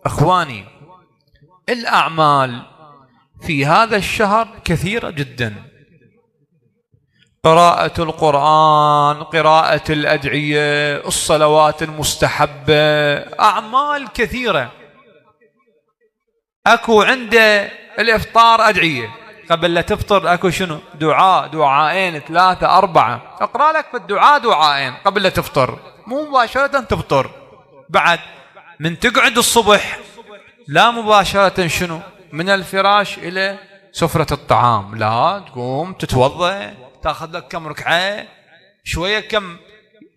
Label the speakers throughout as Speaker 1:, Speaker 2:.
Speaker 1: اخواني، الاعمال في هذا الشهر كثيرة جدا: قراءة القرآن، قراءة الأدعية، الصلوات المستحبة، أعمال كثيرة. أكو عنده الإفطار أدعية، قبل لا تفطر أكو شنو؟ دعاء، دعائين، 3، 4. أقرأ لك في الدعاء دعائين قبل لا تفطر، مو مباشرة تفطر. بعد من تقعد الصبح لا مباشرة شنو؟ من الفراش إلى سفرة الطعام، لا، تقوم تتوضأ، تاخذ لك كم ركعة، شوية كم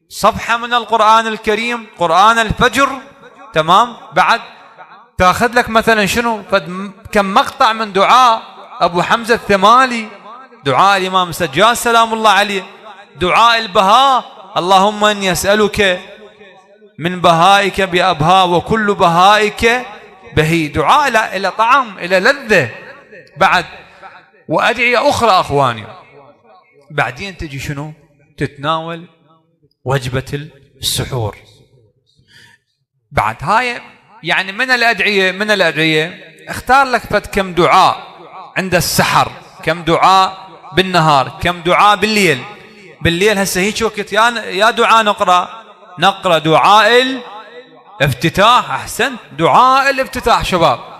Speaker 1: صفحة من القرآن الكريم، قرآن الفجر، تمام. بعد تاخذ لك مثلا شنو؟ كم مقطع من دعاء أبو حمزة الثمالي، دعاء الإمام السجاد سلام الله عليه، دعاء البهاء: اللهم إني أسألك من بهائك بأبهاء وكل بهائك بهي، دعاء إلى طعم، إلى لذة. بعد وأدعية أخرى أخواني. بعدين تجي شنو؟ تتناول وجبة السحور. بعد هاي يعني من الأدعية اختار لك فد كم دعاء عند السحر، كم دعاء بالنهار، كم دعاء بالليل هسه هيك وقت يا دعاء نقرأ دعاء الافتتاح. أحسن، دعاء الافتتاح شباب.